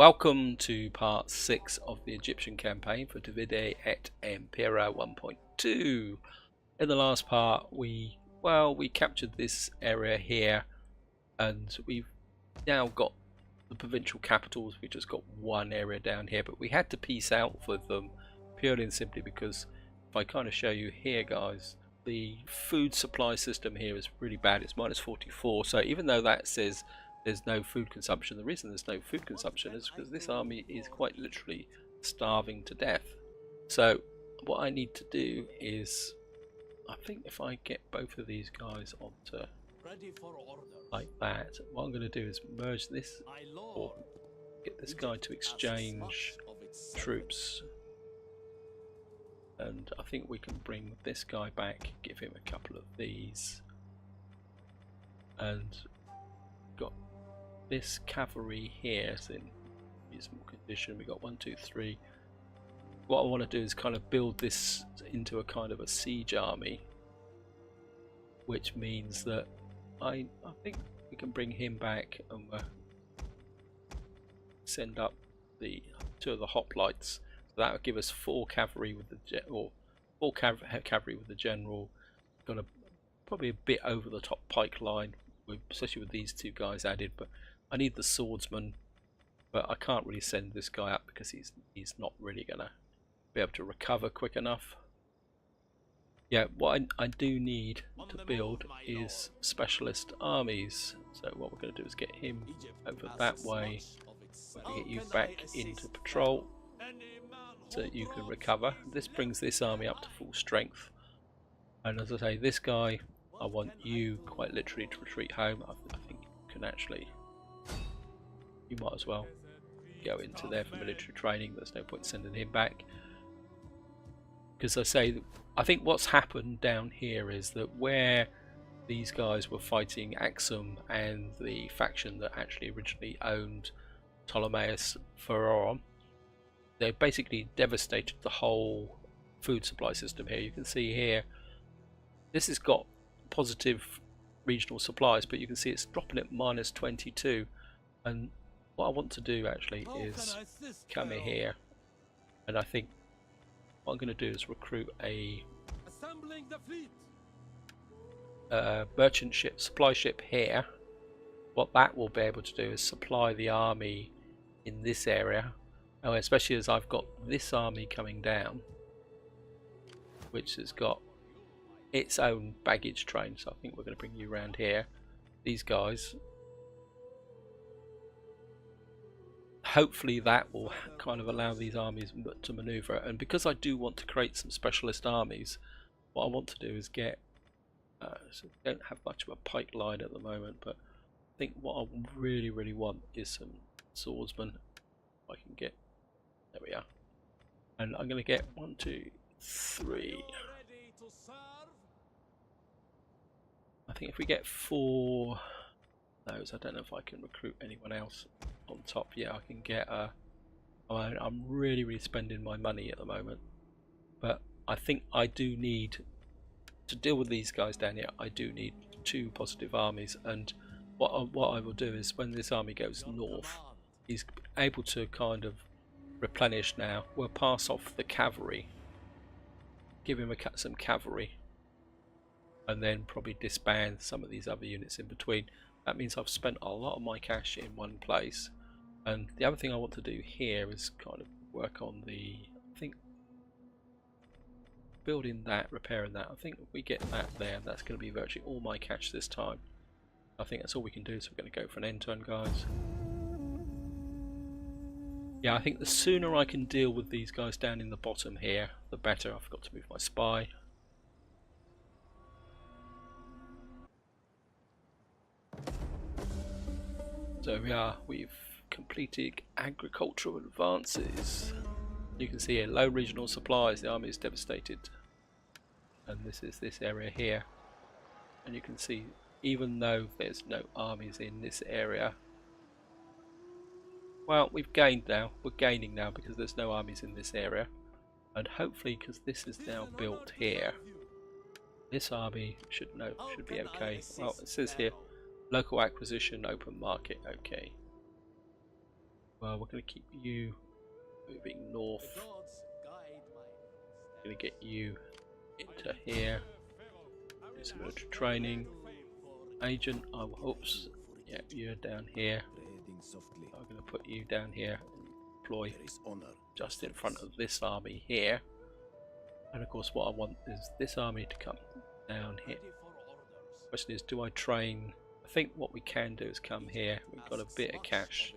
Welcome to part 6 of the Egyptian campaign for Divide Et Impera 1.2. In the last part we captured this area here and we've now got the provincial capitals. We just got one area down here, but we had to peace out with them purely and simply because if I kind of show you here, guys, the food supply system here is really bad. It's minus 44, so even though that says there's no food consumption, the reason there's no food consumption is because this army is quite literally starving to death. So what I need to do is, I think if I get both of these guys onto like that, what I'm going to do is merge this or get this guy to exchange troops, and I think we can bring this guy back, give him a couple of these, and got this cavalry here is in reasonable condition. We got 1, 2, 3. What I want to do is kind of build this into a kind of a siege army, which means that I think we can bring him back and send up the 2 of the hoplites. So that would give us 4 cavalry with the cavalry with the general. Got a probably a bit over the top pike line, especially with these 2 guys added. But I need the swordsman, but I can't really send this guy up because he's not really gonna be able to recover quick enough. Yeah, what I do need to build is specialist armies. So what we're going to do is get him over that way. We're going to get you back into patrol so that you can recover. This brings this army up to full strength. And as I say, this guy, I want you quite literally to retreat home. I think you can actually, you might as well go into there for military training. There's no point sending him back. Because I think what's happened down here is that where these guys were fighting Axum and the faction that actually originally owned Ptolemais Pharaon, they basically devastated the whole food supply system here. You can see here, this has got positive regional supplies, but you can see it's dropping at minus 22. And what I want to do actually is come in here, and I think what I'm going to do is recruit a merchant ship, supply ship here. What that will be able to do is supply the army in this area, especially as I've got this army coming down, which has got its own baggage train. So I think we're going to bring you around here. These guys, hopefully that will kind of allow these armies to maneuver. And because I do want to create some specialist armies, what I want to do is get so we don't have much of a pike line at the moment, but I think what I really want is some swordsmen. If I can get, there we are, and I'm going to get 1, 2, 3. I think if we get 4 those, I don't know if I can recruit anyone else on top. Yeah, I can get I'm really spending my money at the moment, but I think I do need to deal with these guys down here. I do need 2 positive armies, and what I will do is when this army goes north, he's able to kind of replenish now. We'll pass off the cavalry, give him some cavalry, and then probably disband some of these other units in between. That means I've spent a lot of my cash in one place. And the other thing I want to do here is kind of work on the, I think, building that, repairing that. I think if we get that there, that's going to be virtually all my cash this time. I think that's all we can do, so we're going to go for an end turn, guys. Yeah, I think the sooner I can deal with these guys down in the bottom here, the better. I forgot to move my spy. So we've completed agricultural advances. You can see here, low regional supplies, the army is devastated. And this is this area here. And you can see, even though there's no armies in this area, well, we've gained now. We're gaining now because there's no armies in this area. And hopefully, because this is now built here, this army should be okay. Well, it says here, local acquisition, open market, okay. Well, we're going to keep you moving north. Going to get you into here. Do some military training. Agent, oh, oops. Yeah, you're down here. I'm going to put you down here and deploy just in front of this army here. And of course, what I want is this army to come down here. Question is, do I train? I think what we can do is come here. We've got a bit of cash,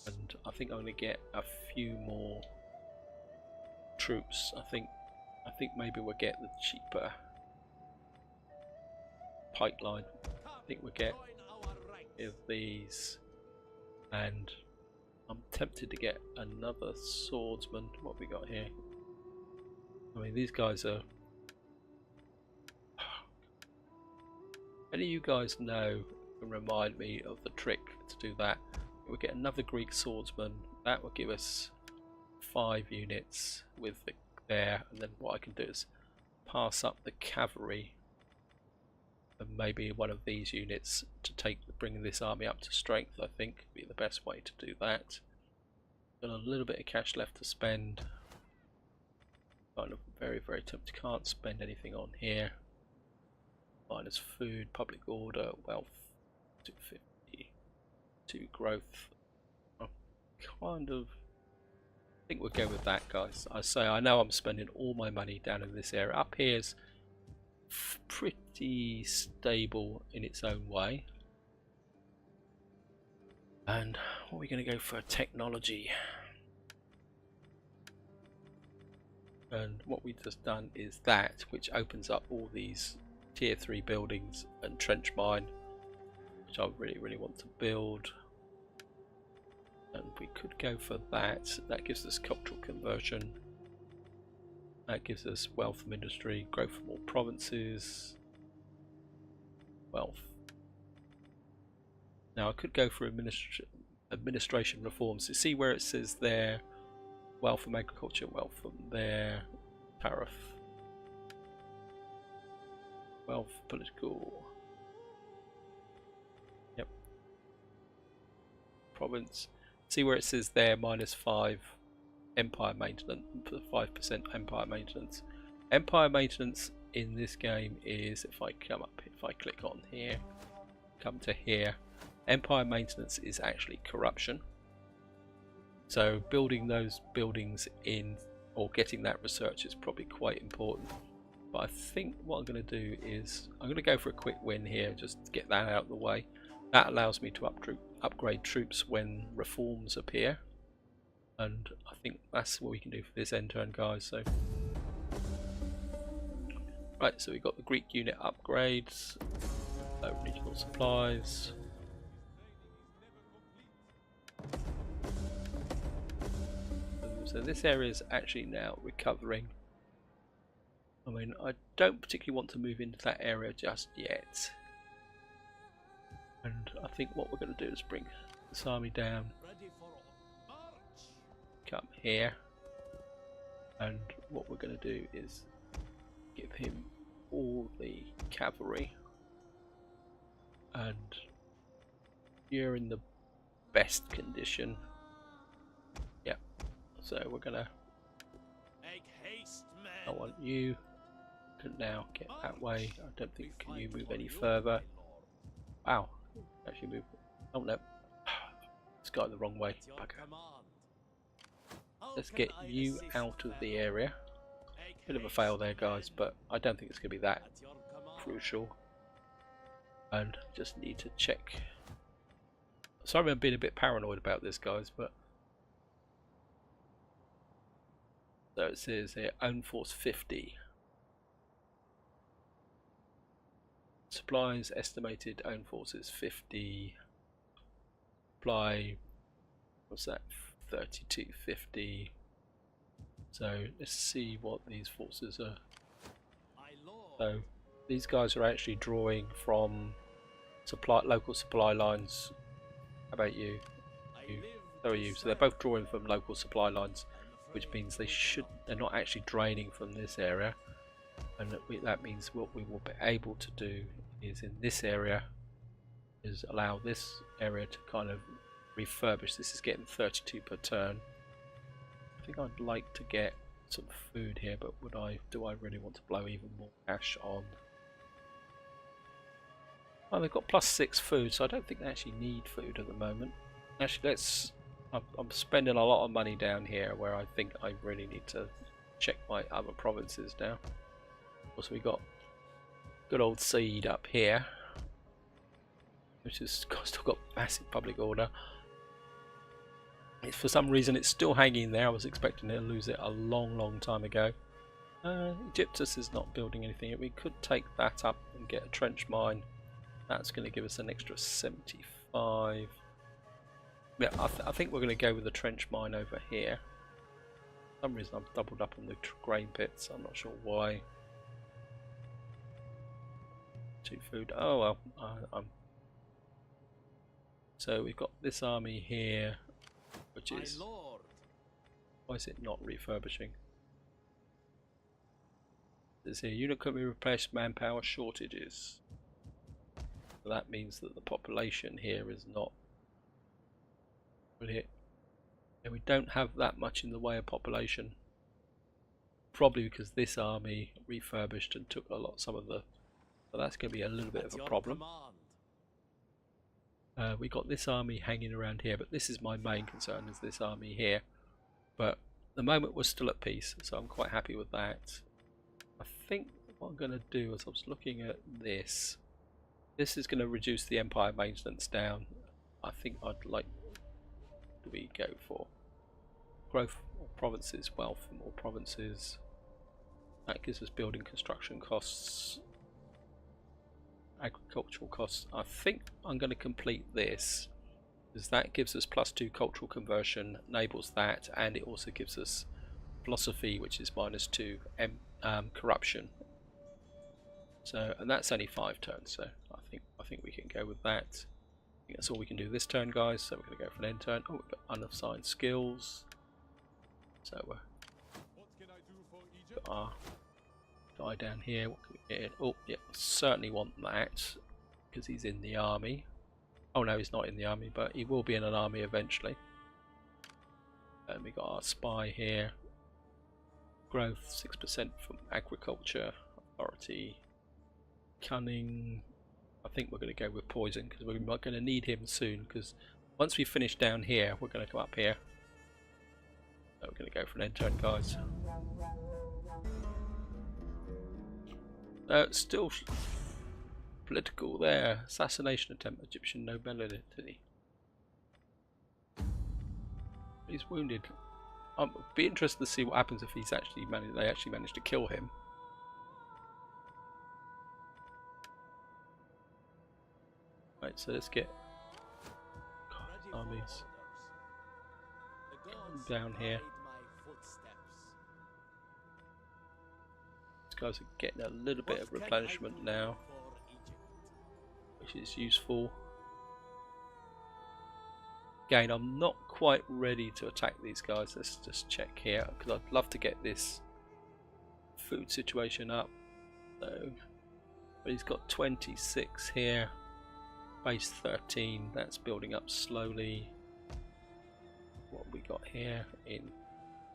and I think I'm going to get a few more troops. I think maybe we'll get the cheaper pipeline. I think we'll get these, and I'm tempted to get another swordsman. What have we got here? I mean, these guys are. Any of you guys know can remind me of the trick to do that? We'll get another Greek swordsman. That will give us 5 units with the there, and then what I can do is pass up the cavalry and maybe one of these units to bring this army up to strength. I think would be the best way to do that. Got a little bit of cash left to spend. Kind of very tempted. Can't spend anything on here. Minus food, public order, wealth, 250, 2 growth. I think we'll go with that, guys. I know I'm spending all my money down in this area. Up here's pretty stable in its own way. And what are we going to go for? Technology. And what we've just done is that, which opens up all these tier 3 buildings and trench mine, which I really want to build. And we could go for that. That gives us cultural conversion. That gives us wealth from industry, growth from all provinces, wealth. Now I could go for administration reforms. You see where it says there, wealth from agriculture, wealth from there, tariff, wealth, political. Yep. Province. See where it says there -5 empire maintenance, 5% empire maintenance. Empire maintenance in this game is, if I click on here, come to here, empire maintenance is actually corruption. So building those buildings in, or getting that research, is probably quite important. But I think what I'm going to do is I'm going to go for a quick win here, just to get that out of the way. That allows me to upgrade troops when reforms appear, and I think that's what we can do for this end turn, guys. So right, so we've got the Greek unit upgrades, regional supplies. So this area is actually now recovering. I mean, I don't particularly want to move into that area just yet. And I think what we're going to do is bring this army down, come here, and what we're going to do is give him all the cavalry, and you're in the best condition. Yep. So we're gonna. I want you to now get that way. I don't think can you move any further. Wow. Actually move. Oh no. It's got the wrong way. Bugger. Let's get you out of the area. Bit of a fail there, guys, but I don't think it's going to be that crucial. And just need to check. Sorry I'm being a bit paranoid about this, guys, but so it says here own force 50. Supplies estimated own forces 50. Supply, what's that? 3250. So let's see what these forces are. So these guys are actually drawing from local supply lines. How about you? So are you. So they're both drawing from local supply lines, which means they're not actually draining from this area. And that means what we will be able to do is in this area is allow this area to kind of refurbished. This is getting 32 per turn. I think I'd like to get some food here, but do I really want to blow even more cash on? Oh, they've got +6 food, so I don't think they actually need food at the moment. Actually, I'm spending a lot of money down here where I think I really need to check my other provinces now. Also, we got good old seed up here, which has still got massive public order. For some reason, it's still hanging there. I was expecting to lose it a long time ago. Egyptus is not building anything. We could take that up and get a trench mine. That's going to give us an extra 75. Yeah, I think we're going to go with the trench mine over here. For some reason I've doubled up on the grain pits. I'm not sure why. 2 food. Oh well. So we've got this army here, which is... Why is it not refurbishing? It says here, unit could be replaced, manpower shortages. So that means that the population here is not... Yeah, we don't have that much in the way of population. Probably because this army refurbished and took some of the... So that's going to be a little bit of a problem. We got this army hanging around here, but this is my main concern, is this army here. But at the moment we're still at peace, so I'm quite happy with that. I think what I'm going to do is I was looking at this. This is going to reduce the empire maintenance down. I think I'd like... Do we go for growth or provinces, wealth from all provinces? That gives us building construction costs, agricultural costs. I think I'm going to complete this because that gives us +2 cultural conversion, enables that, and it also gives us philosophy, which is -2 corruption. So, and that's only 5 turns, so I think we can go with that. I think that's all we can do this turn, guys, so we're going to go for an end turn. Oh, we've got unassigned skills. So we're got our guy down here. What can we get in? Oh, yeah, certainly want that because he's in the army. Oh no, he's not in the army, but he will be in an army eventually. And we got our spy here. Growth 6% from agriculture, authority, cunning. I think we're going to go with poison because we're going to need him soon, because once we finish down here we're going to come up here. So we're going to go for an end turn, guys. Still political there. Assassination attempt, Egyptian nobility. He's wounded. I'd be interested to see what happens if he's actually they actually managed to kill him. Right, so let's get armies down here. These guys are getting a little bit of replenishment now, which is useful. Again, I'm not quite ready to attack these guys. Let's just check here, because I'd love to get this food situation up. So, but he's got 26 here. Base 13, that's building up slowly. What have we got here in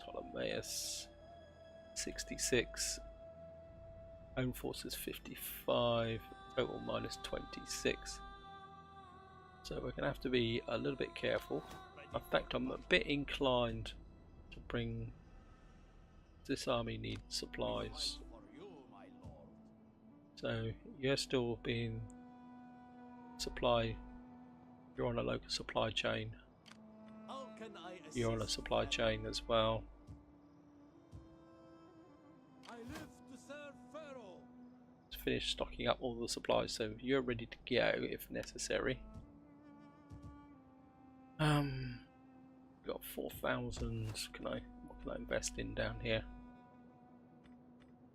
Ptolemais? 66. Own forces 55. Total -26. So we're going to have to be a little bit careful. In fact, I'm a bit inclined to bring... This army needs supplies. So you're still being... Supply, you're on a local supply chain. You're on a supply chain as well. Let's finish stocking up all the supplies so you're ready to go if necessary. Got 4,000. What can I invest in down here?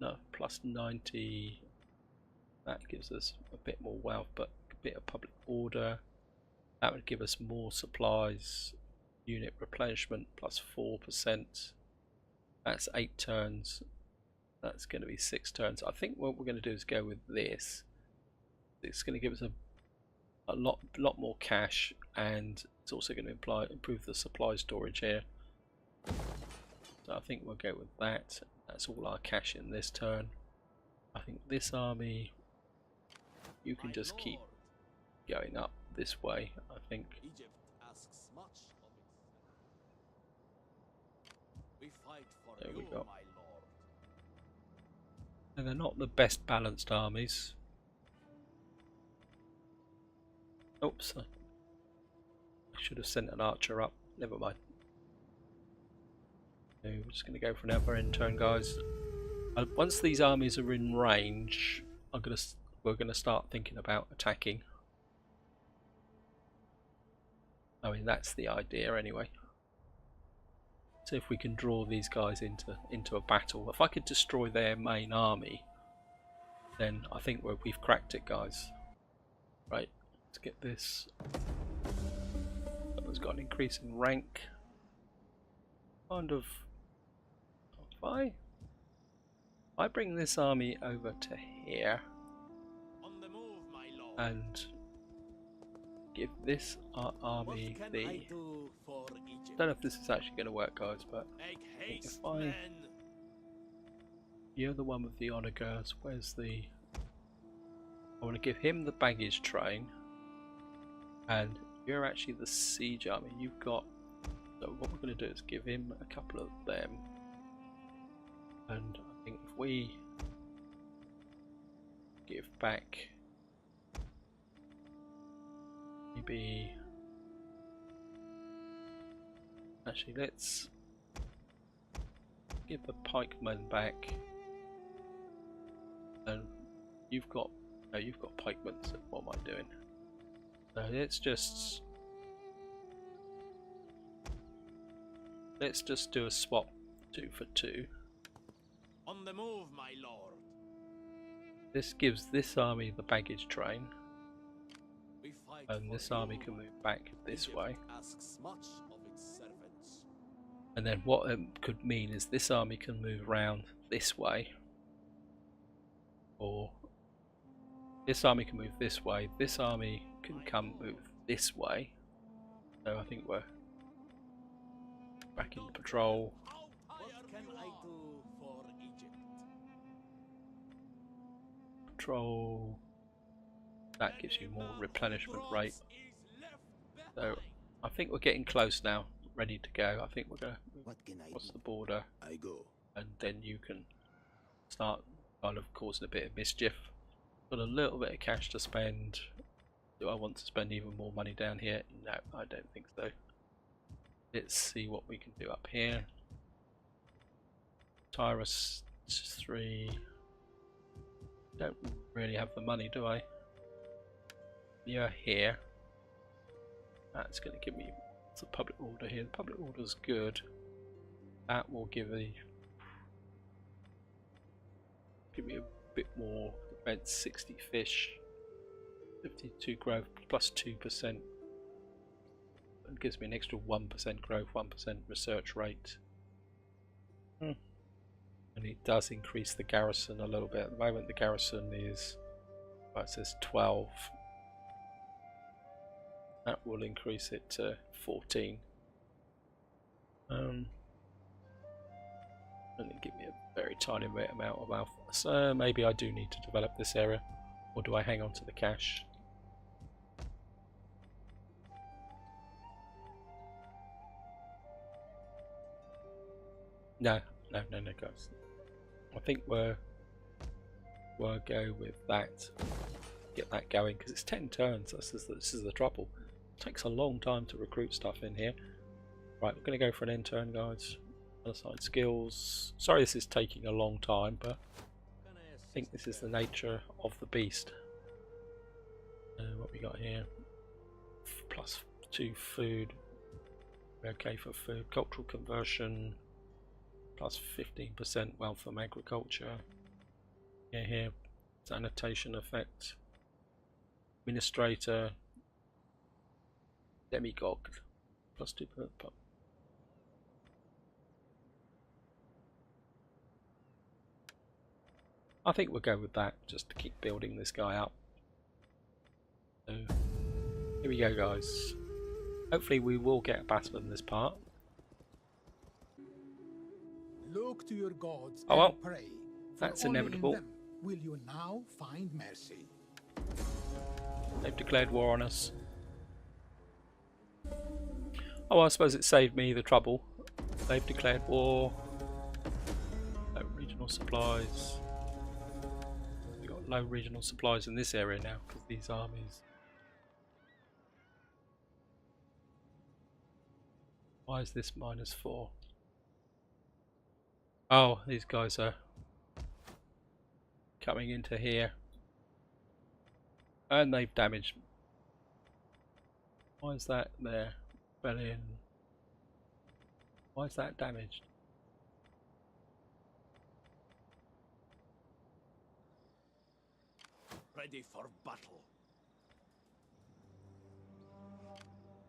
No, +90. That gives us a bit more wealth, but bit of public order. That would give us more supplies. Unit replenishment +4%. That's 8 turns. That's going to be 6 turns. I think what we're going to do is go with this. It's going to give us a lot more cash, and It's also going to improve the supply storage here. So I think we'll go with that. That's all our cash in this turn. I think this army, you can just keep going up this way, I think. Egypt asks much of itself. We fight for There we you, go. my lord. And they're not the best balanced armies. Oops, I should have sent an archer up. Never mind. So we're just going to go for another end turn, guys. Once these armies are in range, we're going to start thinking about attacking. I mean, that's the idea anyway. So if we can draw these guys into a battle, if I could destroy their main army, then I think we've cracked it, guys. Right, let's get this. That one's got an increase in rank. Kind of. If I bring this army over to here On the move, my lord. and give this army What can the. I do for Egypt? I don't know if this is actually going to work, guys, but Make haste, if I. men. You're the one with the honor girls. Where's the? I want to give him the baggage train, and you're actually the siege army. You've got. So what we're going to do is give him a couple of them, and I think if we give back maybe. Actually, let's give the pikemen back, and you've got pikemen. So what am I doing? So let's just do a swap 2 for 2. On the move, my lord. This gives this army the baggage train, We fight and for this army you, can my move back this Egypt way. asks much of its servants. And then what it could mean is this army can move round this way, or this army can move this way. This army can come move this way. So I think we're back in patrol. What can I do for Egypt? Patrol. That gives you more replenishment rate. So I think we're getting close now, ready to go. I think we're gonna. What's the border? I go. And then you can start kind of causing a bit of mischief. Got a little bit of cash to spend. Do I want to spend even more money down here? No, I don't think so. Let's see what we can do up here. Tyrus 3. Don't really have the money, do I? You're here. That's going to give me some public order here. The public order's good. That will give me a bit more defense. 60 fish, 52 growth plus 2%. It gives me an extra 1% growth, 1% research rate. And it does increase the garrison a little bit. At the moment the garrison is, well, it says 12. That will increase it to 14. And it give me a very tiny amount of alpha. So maybe I do need to develop this area, or do I hang on to the cash? No, guys. I think we'll go with that. Get that going because it's 10 turns. This is the trouble. It takes a long time to recruit stuff in here. Right, we're going to go for an end turn, guys. Unassigned skills. Sorry this is taking a long time, but I think this is the nature of the beast. What we got here? Plus 2 food. We're okay for food. Cultural conversion. Plus 15% wealth from agriculture. Yeah, here. Sanitation effect. Administrator. Demagogue. Plus 2%. I think we'll go with that just to keep building this guy up. So, here we go, guys. Hopefully we will get a battle in this part. Look to your gods Oh well, and pray, for that's only inevitable. in them will you now find mercy. They've declared war on us. Oh, well, I suppose it saved me the trouble. They've declared war. Low regional supplies. We've got low regional supplies in this area now because these armies. Why is this -4? Oh, these guys are coming into here. And they've damaged. Why is that there? Rebellion. Why is that damaged? Ready for battle.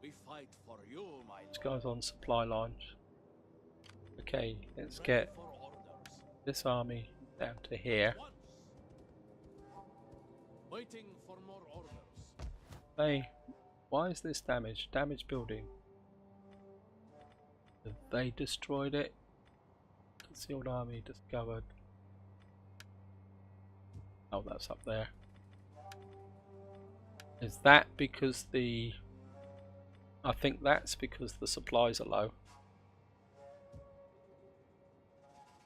We fight for you, my This lord. guy's on supply lines. Okay, let's Ready get for orders. this army down to here. Once. Waiting for more orders. Hey, why is this damaged? Damaged building. Have they destroyed it? Concealed army discovered. Oh, that's up there. Is that because the... I think that's because the supplies are low.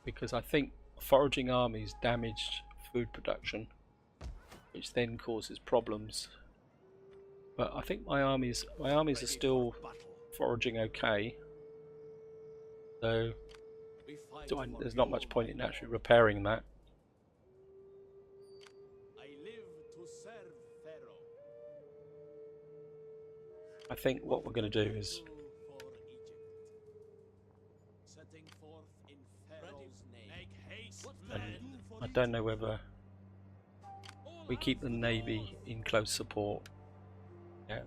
Because I think foraging armies damaged food production, which then causes problems. But I think my armies are still foraging okay. So there's not much point in actually repairing that. I live to serve Pharaoh. I think what we're going to do is For Egypt. Setting forth in Pharaoh's name. Make haste, men. I don't know whether we keep the navy in close support. Yeah,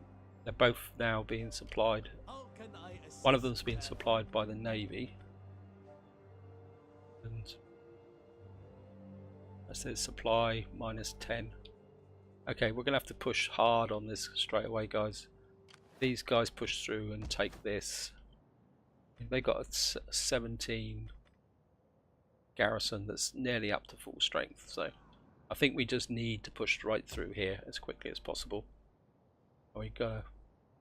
they're both now being supplied. How can I assist One of them's being them? supplied by the navy, and that says supply -10. Okay, we're gonna have to push hard on this straight away, guys. These guys push through and take this. They got a 17 garrison that's nearly up to full strength, so I think we just need to push right through here as quickly as possible. We got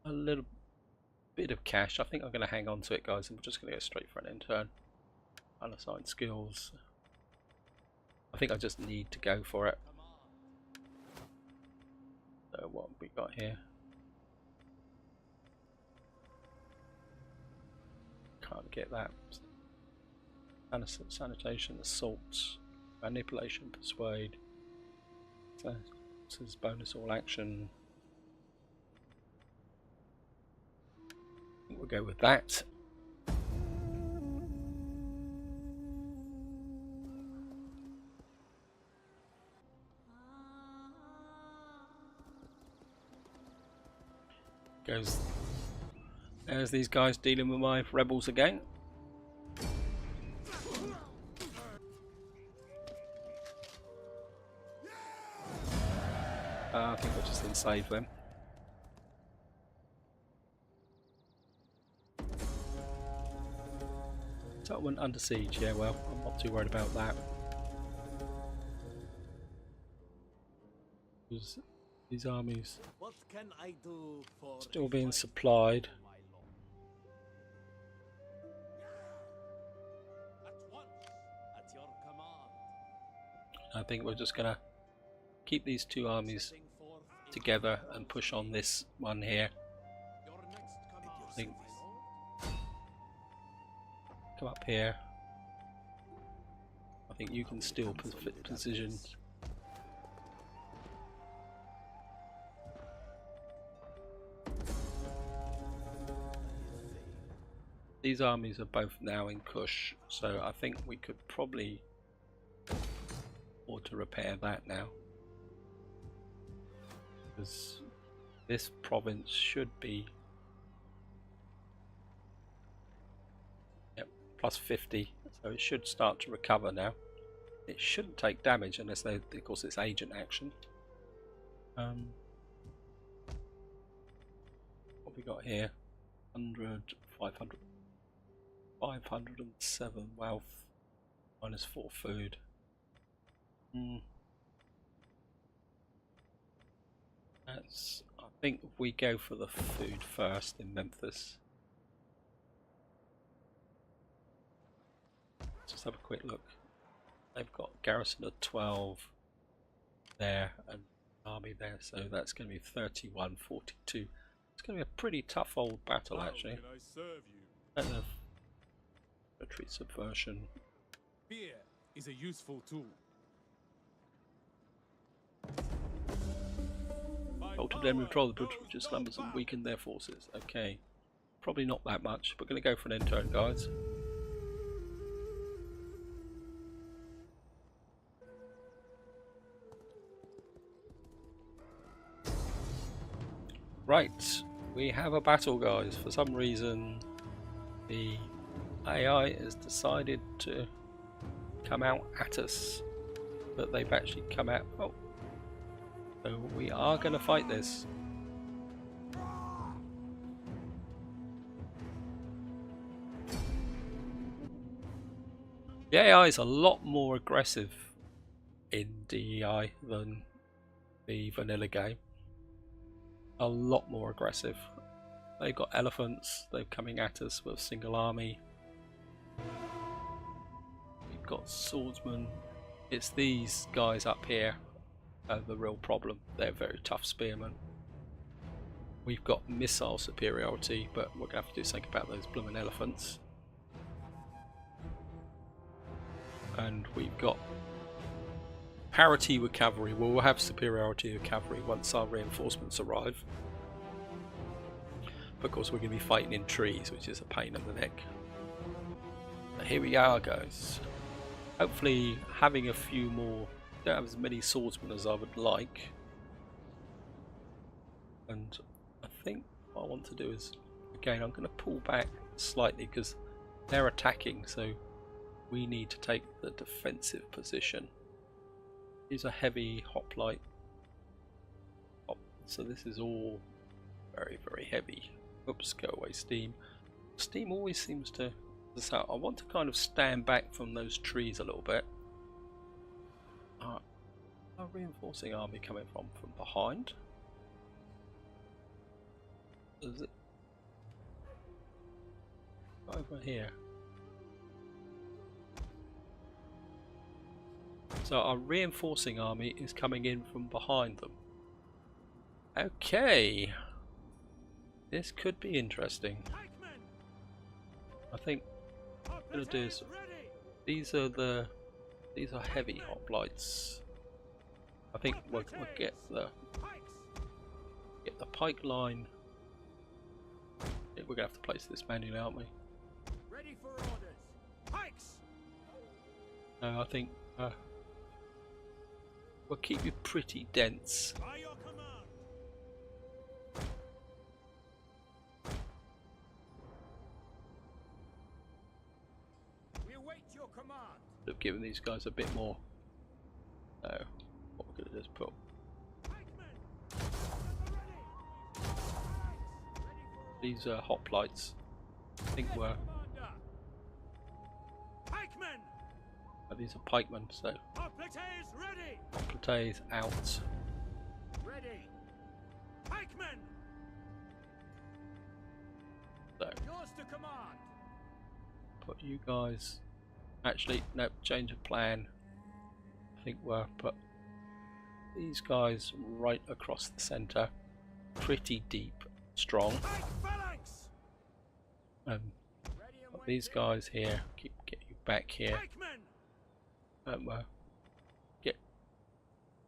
a little bit of cash. I think I'm going to hang on to it, guys, and we're just going to go straight for an intern. Unassigned skills. I think I just need to go for it. So what have we got here? Can't get that. Sanitation, assault, manipulation, persuade. So this is bonus all action. I think we'll go with that. There's these guys dealing with my rebels again. I think I just enslaved them. Settlement under siege, yeah, well, I'm not too worried about that. These armies What can I do for still a being fine supplied. battle, my lord? At once, at your command. I think we're just gonna keep these two armies Setting forth in together and Pharaoh's push on name. this one here. Your next command, I think- my lord. Come up here. I think you can steal positions. These armies are both now in Kush, so I think we could probably afford to repair that now. Because this province should be plus 50, so it should start to recover now. It shouldn't take damage unless they, of course, it's agent action. What we got here? 100, 500, 507 wealth, -4 food. That's, I think if we go for the food first in Memphis. Let's just have a quick look. They've got garrison of 12 there and army there, so that's going to be 31, 42. It's going to be a pretty tough old battle actually. How can I serve you? Don't know. Retreat subversion. Fear is a useful tool. Altered them withdraw the British numbers and weaken their forces. Okay. Probably not that much. We're going to go for an end turn, guys. Right. We have a battle, guys. For some reason, the AI has decided to come out at us. But they've actually come out. Oh. So we are going to fight this. The AI is a lot more aggressive in DEI than the vanilla game. A lot more aggressive. They've got elephants, they're coming at us with a single army. We've got swordsmen. It's these guys up here the real problem. They're very tough spearmen. We've got missile superiority, but we're going to have to do something about those blooming elephants. And we've got parity with cavalry. Well, we'll have superiority with cavalry once our reinforcements arrive. But of course we're going to be fighting in trees, which is a pain in the neck. But here we are, guys. Hopefully having a few more. Don't have as many swordsmen as I would like, and I think what I want to do is, again, I'm going to pull back slightly because they're attacking, so we need to take the defensive position. Here's a heavy hoplite. So this is all very, very heavy. Oops, go away, steam. Steam always seems to. So I want to kind of stand back from those trees a little bit. A reinforcing army coming from behind. Is it over here? So our reinforcing army is coming in from behind them. Okay, this could be interesting. I think what I'm gonna do is these are heavy hoplites. I think we'll get the pike line. We're gonna have to place this manually, aren't we? Ready for orders. Pikes. No, I think we'll keep you pretty dense. By your command. We await your command. Have given these guys a bit more. No, what we're gonna do is put. These are hoplites. I think we're. These are pikemen, so. Hoplites out. Ready. Pikemen. So. Yours to command. Put you guys. Actually, no, change of plan. I think we'll put these guys right across the centre. Pretty deep, strong. Put these guys here. Get you back here. And we'll get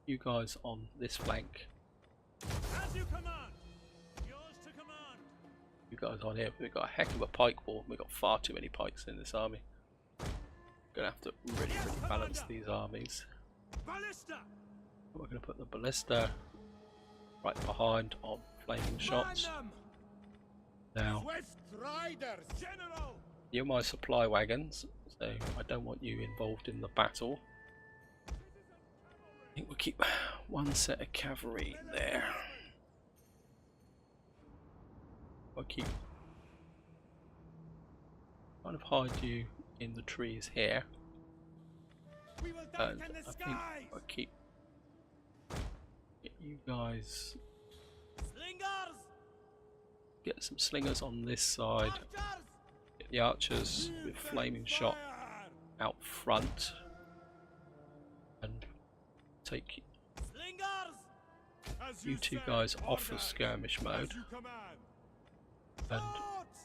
you guys on this flank. As you command. Yours to command. You guys on here. We've got a heck of a pike war. We've got far too many pikes in this army. Gonna have to really balance these armies. Ballista. We're gonna put the ballista right behind on flaming shots. Now, General. you're my supply wagons, so I don't want you involved in the battle. I think we'll keep one set of cavalry there. We'll keep kind of hide you in the trees here, We will and darken the I think skies. I'll get you guys, Slingers, get some slingers on this side, archers, get the archers with flaming shot fire. out front, and take Slingers, as you two say, guys off of orders, skirmish mode, as you command. and Swords!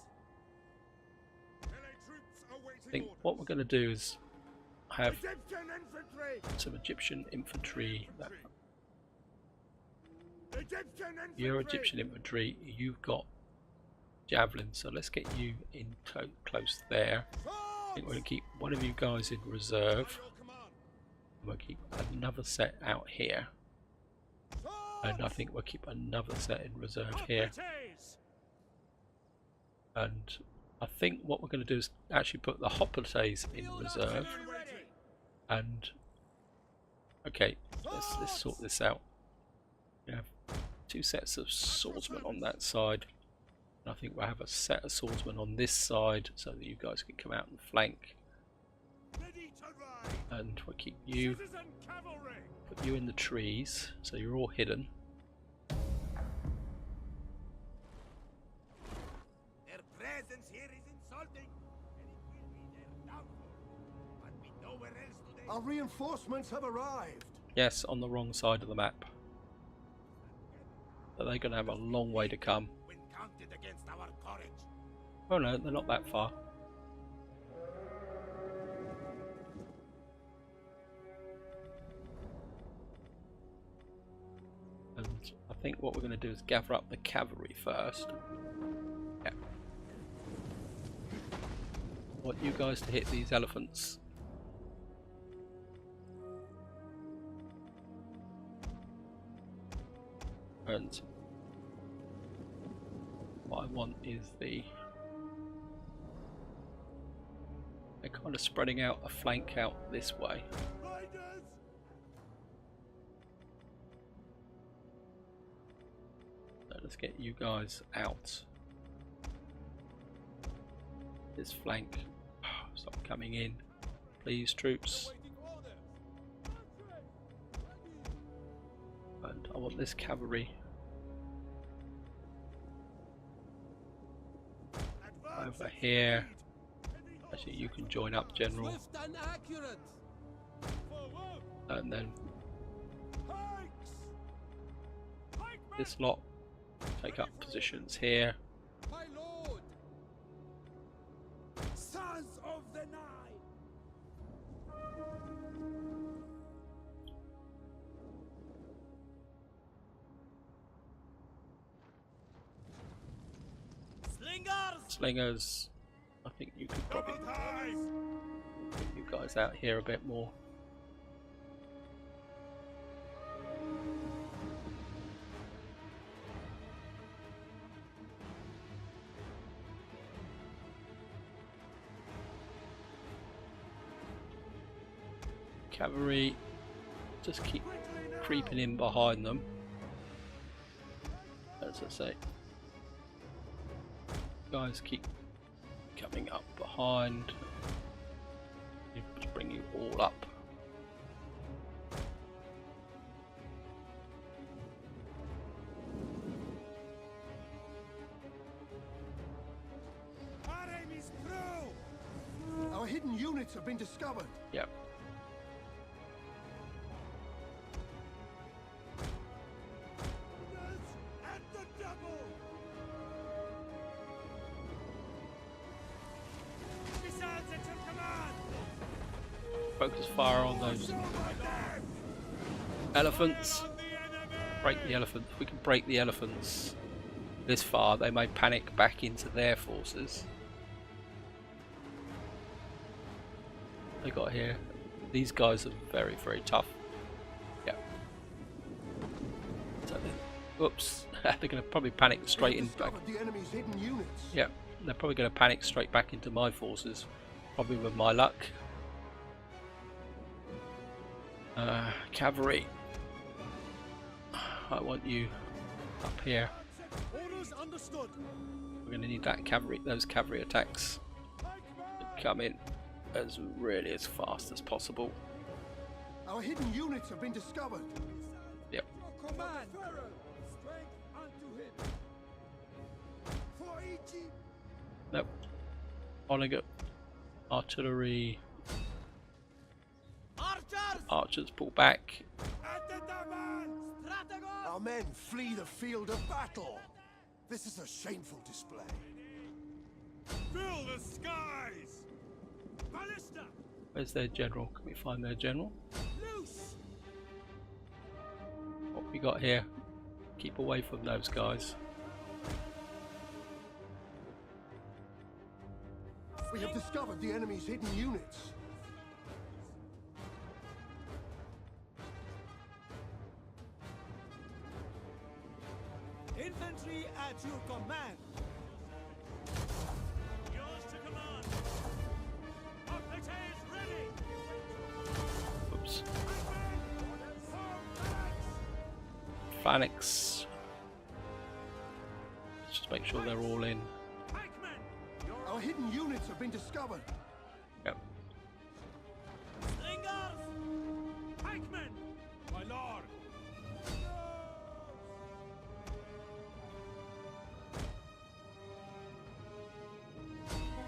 Melee troops I awaiting think orders. what we're going to do is have Egyptian infantry! some Egyptian infantry. Egyptian infantry! You're Egyptian infantry, you've got javelins, so let's get you in close there. I think we're going to keep one of you guys in reserve, and we'll keep another set out here, and I think we'll keep another set in reserve here. And I think what we're going to do is actually put the hoplites in reserve. And okay, let's sort this out. We have two sets of swordsmen on that side, and I think we'll have a set of swordsmen on this side so that you guys can come out and flank. And we'll keep you, put you in the trees so you're all hidden. Their presence here is insulting, and it will be their downfall. But we know where else today. Our reinforcements have arrived. Yes, on the wrong side of the map. So they're going to have a long way to come. When counted against our courage. Oh no, they're not that far. And I think what we're going to do is gather up the cavalry first. Yeah. I want you guys to hit these elephants. And what I want is they're kind of spreading out a flank out this way. Riders! So let's get you guys out. This flank. Stop coming in. Please, troops. And I want this cavalry over here. Actually, you can join up, General. Swift and accurate. And then Pikes! Pikemen! this lot take up positions here. My lord! Sons of the Nile! Slingers! Slingers, I think you could probably Ties! get you guys out here a bit more. Cavalry, just keep creeping in behind them, as I say. Guys, keep coming up behind. To bring you all up. Our aim is through! Our hidden units have been discovered. Yep. At the double! Missiles at your command! Focus fire on those elephants. On the enemy! Break the elephants. If we can break the elephants this far, they may panic back into their forces. They got here. These guys are very, very tough. Yeah. So whoops. They're going to probably panic straight in back. Discovered the enemy's hidden units. Yeah. They're probably going to panic straight back into my forces. Probably with my luck. Cavalry. I want you up here. Orders understood! We're going to need that cavalry, those cavalry attacks. Pikemen! come in as fast as possible. Our hidden units have been discovered. Yep. Your command. Strength unto him. For Egypt. Nope. Onega. Artillery. Archers pull back. Our men flee the field of battle. This is a shameful display. Fill the skies. Ballista. Where's their general? Can we find their general? Loose. What we got here? Keep away from those guys. We have discovered the enemy's hidden units. Infantry at your command. Yours to command. Officers ready. Oops. Phalanx. Let's just make sure they're all in. Our hidden units have been discovered. Yep. Slingers. Pikemen. My lord.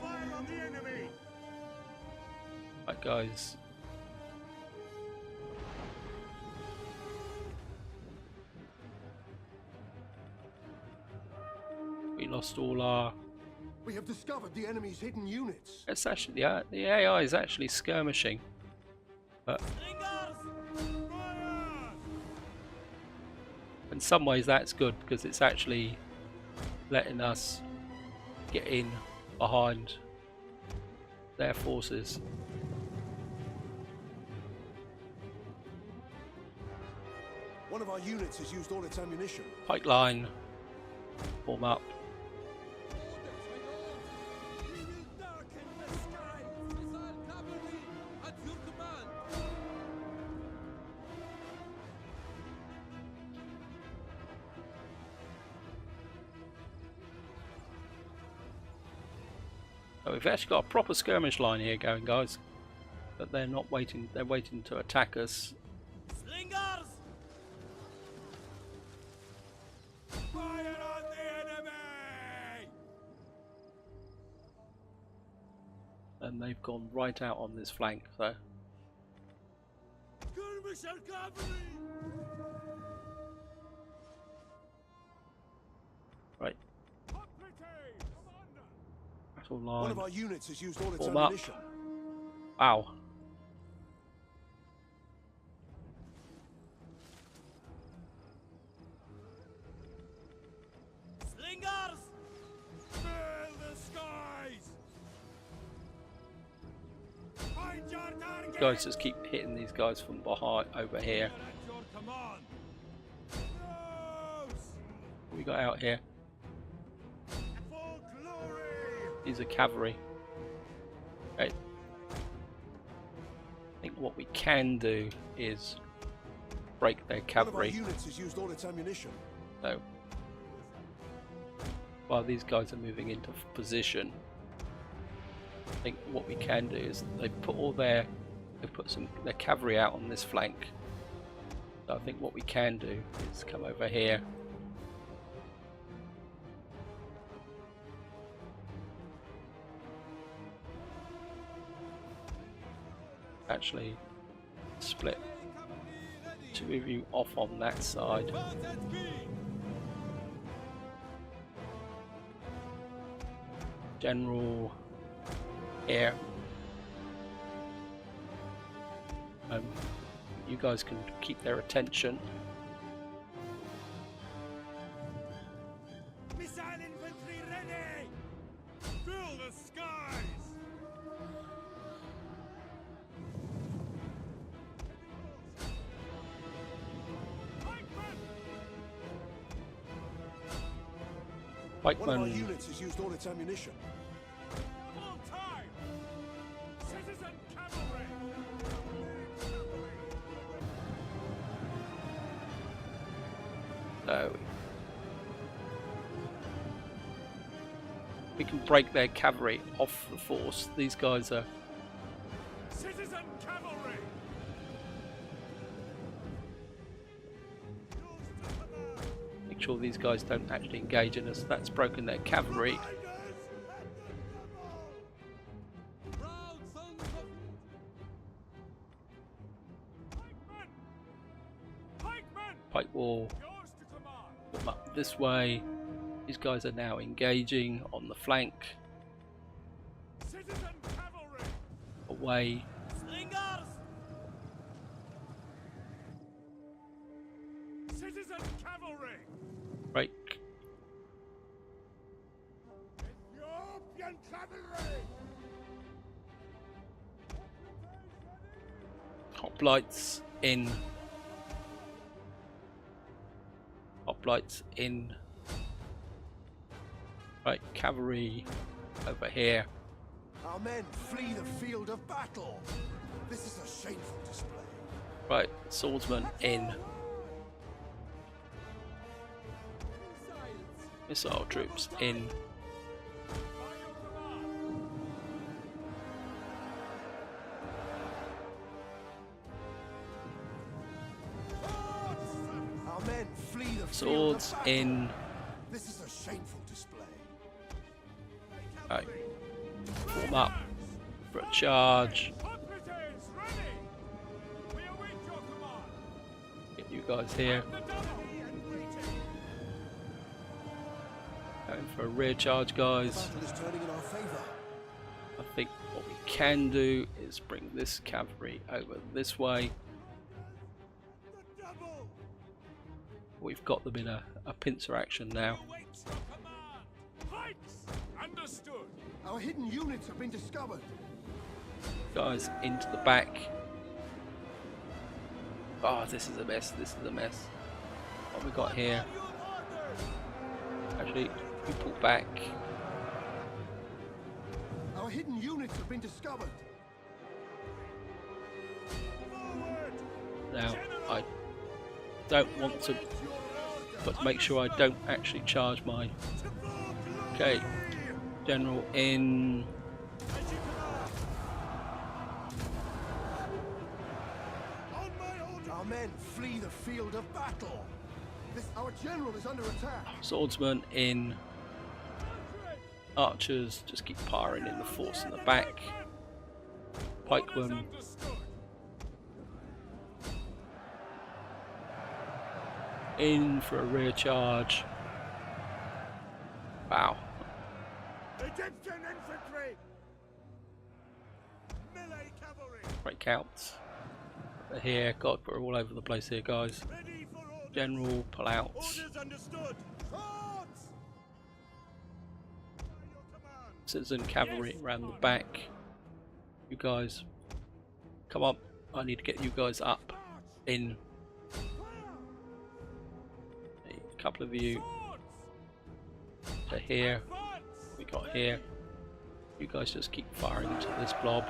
Fire on the enemy. Right, guys. We lost all our. We have discovered the enemy's hidden units. It's actually the AI is actually skirmishing, but in some ways that's good because it's actually letting us get in behind their forces. One of our units has used all its ammunition. Pike line, form up. So we've actually got a proper skirmish line here going, guys. But they're not waiting. They're waiting to attack us. Slingers. Fire on the enemy. And they've gone right out on this flank. So Skirmish and cavalry. right, battle line. One of our units has used all its Form up. ammunition. Wow. Slingers. Fill the skies. Find your target. Guys, just keep hitting these guys from behind over here. At your command. What we got out here? For glory. These are cavalry. Okay. I think what we can do is break their One of our cavalry. units has used all its ammunition. So while these guys are moving into position, I think what we can do is they put their cavalry out on this flank. So I think what we can do is come over here. Actually split two of you off on that side. General here. You guys can keep their attention. Missile infantry ready. Fill the skies. One of our Pikemen, units has used all its ammunition. Full time. Citizen cavalry. so we can break their cavalry off the force. These guys are Citizen cavalry! make sure these guys don't actually engage in us. That's broken their cavalry. Pike wall. Come up this way. These guys are now engaging on the flank. Citizen cavalry! Away. Slingers! Citizen cavalry! Break. Ethiopian cavalry! Hoplites in. Hoplites in. Right, cavalry over here. Our men flee the field of battle. This is a shameful display. Right, swordsmen in. Missile troops in. Our men flee the field Swords of battle. in. This is a shameful display. Right, form up for a charge. Hoplites ready! We await your command! Get you guys here. The double! Going for a rear charge, guys. Battle is turning in our favor. I think what we can do is bring this cavalry over this way. The double! We've got them in a pincer action now. Await your command! Pikes! Understood! Our hidden units have been discovered. Guys, into the back. Oh, this is a mess. This is a mess. What we got here? Actually, we pull back. Our hidden units have been discovered. Forward! Now, I don't want to, but to make sure I don't actually charge my. Okay, general in. On my order! Our men flee the field of battle. Our general is under attack. Swordsman in. Archers just keep firing in the force in the back. Pikemen Understood! in for a rear charge. Wow. Egyptian infantry! Melee cavalry! Break out. They're here. God, we're all over the place here, guys. Ready for orders! General, pull out. Orders understood! Swords! By your command! Citizen cavalry around the back. You guys, come on. I need to get you guys up in. A couple of you Swords! to here. Advance! We got here. You guys just keep firing into this blob.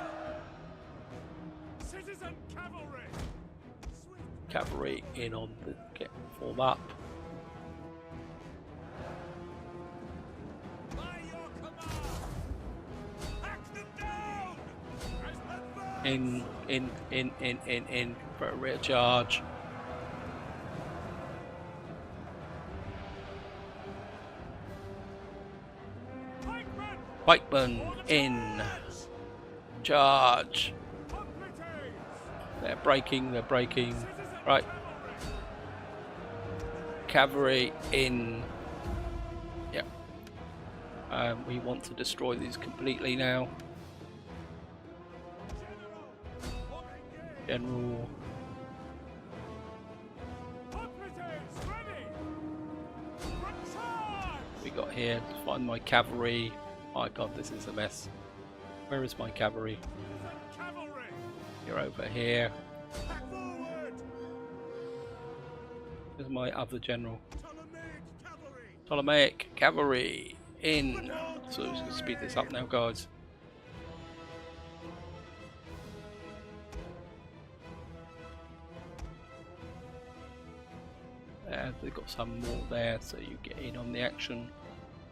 Citizen cavalry! Swift! Cavalry in on the get form up. By your command! Hack them down! Advance! In for a rear charge. Pikemen! Pikemen in. Charge. Hoplites! They're breaking. Right. Cavalry in. Yep. We want to destroy these completely now. General. Hoplites ready! Charge! We got here. Find my cavalry. My God, this is a mess. Where is my cavalry? Cavalry! You're over here. Back forward! Where's my other general? Ptolemaic cavalry! Ptolemaic cavalry in. So let's just speed this up now, guys. They've got some more there, so you get in on the action.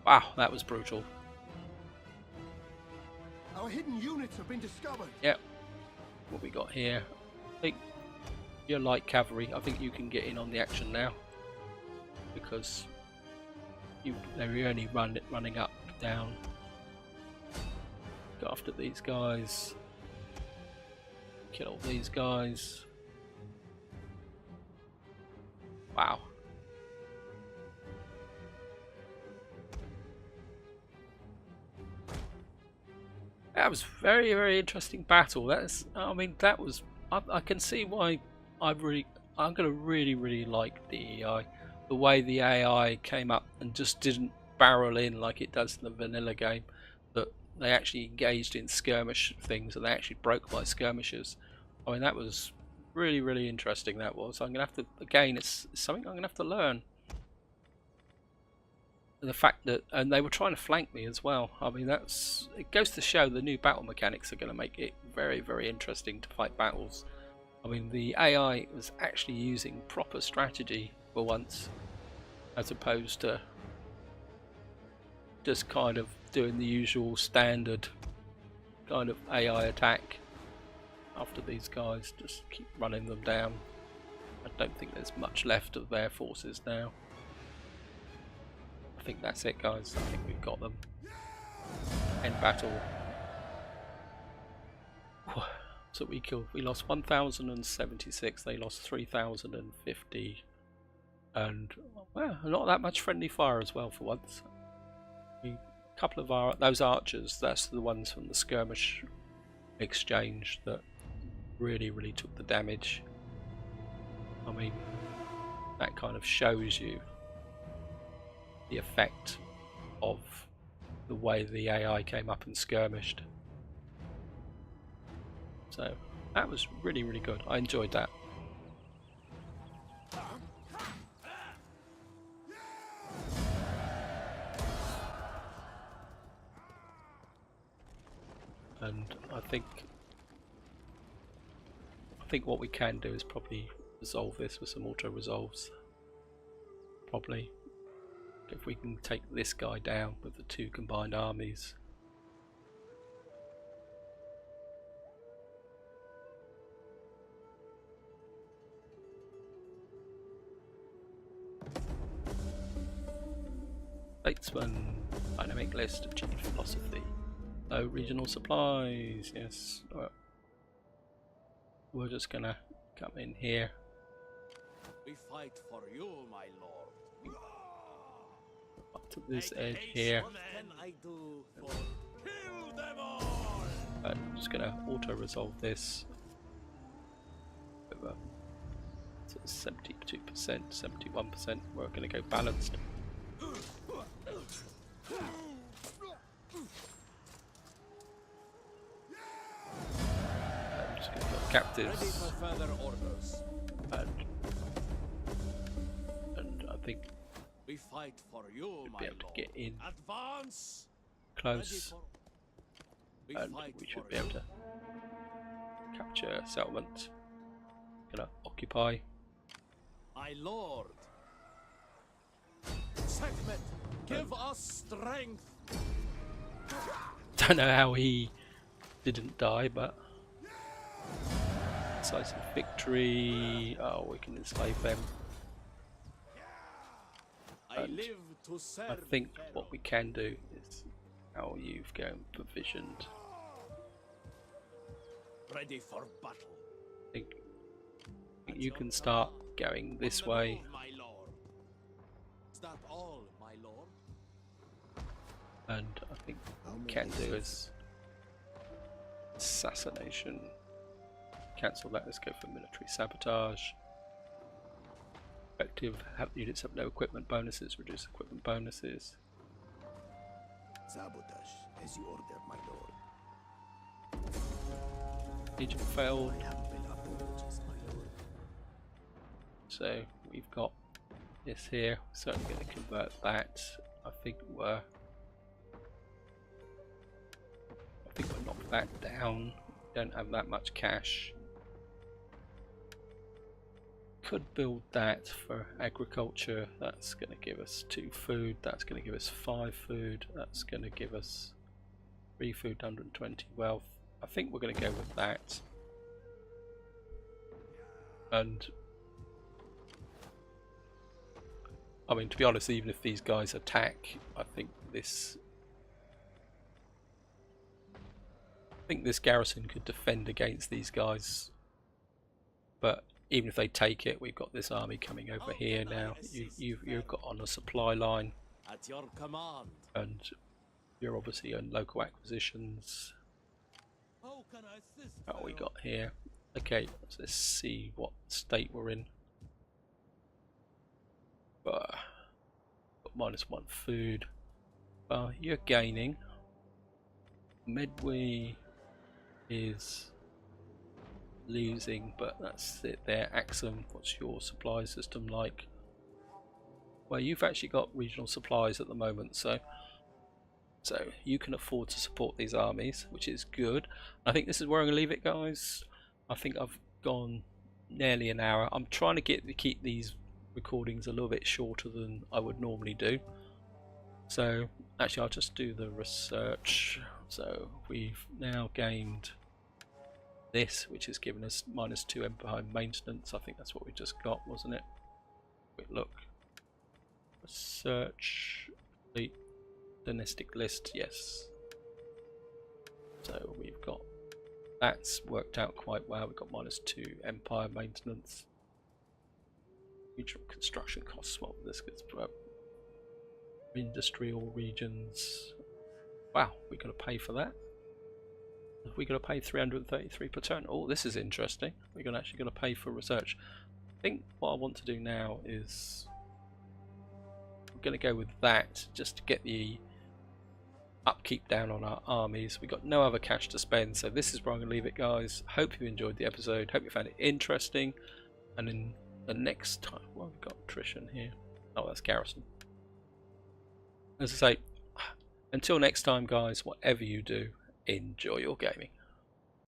Wow, that was brutal. Our hidden units have been discovered. Yep. What we got here? I think your light cavalry. I think you can get in on the action now because they're only running up, down. Go after these guys. Kill all these guys. Wow. That was very, very interesting battle. I mean, that was. I can see why I'm gonna really like the AI. The way the AI came up and just didn't barrel in like it does in the vanilla game. That they actually engaged in skirmish things and they actually broke my skirmishes. I mean, that was really interesting. That was. I'm gonna have to again. It's something I'm gonna have to learn. The fact that, and they were trying to flank me as well. I mean, it goes to show the new battle mechanics are going to make it very interesting to fight battles. I mean, the AI was actually using proper strategy for once, as opposed to just kind of doing the usual standard kind of AI attack after these guys. Just keep running them down. I don't think there's much left of their forces now. I think that's it, guys. I think we've got them. End battle. So we lost 1,076. They lost 3,050, and well, not that much friendly fire as well for once. A couple of those archers. That's the ones from the skirmish exchange that really took the damage. I mean, that kind of shows you the effect of the way the AI came up and skirmished. So that was really good. I enjoyed that. And I think what we can do is probably resolve this with some auto resolves. Probably. If we can take this guy down with the two combined armies. Statesman, dynamic list, achieve philosophy. Oh, regional supplies, yes. Well, we're just gonna come in here. We fight for you, my lord. Up to this edge here. What can I do for kill them all? And I'm just gonna auto resolve this. Over to 72%, 71%. We're gonna go balanced. I'm just gonna kill captives. Ready for further orders. And I think We fight for you, we'll my be able to lord. get in Advance. close, We and fight we should for be able you. to capture settlement. Gonna occupy. My lord. Segment, give us strength. Don't know how he didn't die, but decisive victory. Oh, we can enslave them. I And live to serve. I think Pharaoh. what we can do is how you've gone provisioned. Ready for battle. I think you can start going this On the way. move, my lord. Is that all, my lord? And I think what we can do is assassination. Cancel that. Let's go for military sabotage. Effective. Have units have no equipment bonuses. Reduce equipment bonuses. Sabotage, as you order, my lord. Agent failed. My humble apologies, my lord. So we've got this here. So I'm going to convert that. I think we're knock that down. Don't have that much cash. Could build that for agriculture. That's going to give us 2 food. That's going to give us 5 food. That's going to give us Free food, 120 wealth. I think we're going to go with that. And I mean, to be honest, even if these guys attack, I think this garrison could defend against these guys. But even if they take it, we've got this army coming over here now. You've got on a supply line, At your command. and you're obviously on local acquisitions. How can I assist? What we got here? Okay, let's see what state we're in. Got -1 food. You're gaining. Medway is losing, but that's it there. Axum, what's your supply system like? Well, you've actually got regional supplies at the moment, so you can afford to support these armies, which is good. I think this is where I'm going to leave it, guys. I think I've gone nearly an hour. I'm trying to keep these recordings a little bit shorter than I would normally do. So actually I'll just do the research. So we've now gained this, which has given us -2 empire maintenance. I think that's what we just got, wasn't it? Quick look. Research, complete dynastic list, yes. So we've got, that's worked out quite well. We've got -2 empire maintenance. Regional construction costs, what this gets industrial regions. Wow, we got to pay for that. We got to pay 333 per turn. Oh, this is interesting. We're gonna actually going to pay for research. I think what I want to do now is we're going to go with that just to get the upkeep down on our armies. We've got no other cash to spend, so this is where I'm going to leave it, guys. Hope you enjoyed the episode. Hope you found it interesting. And in the next time, well, we've got attrition here. Oh, that's garrison. As I say, until next time, guys, whatever you do, enjoy your gaming.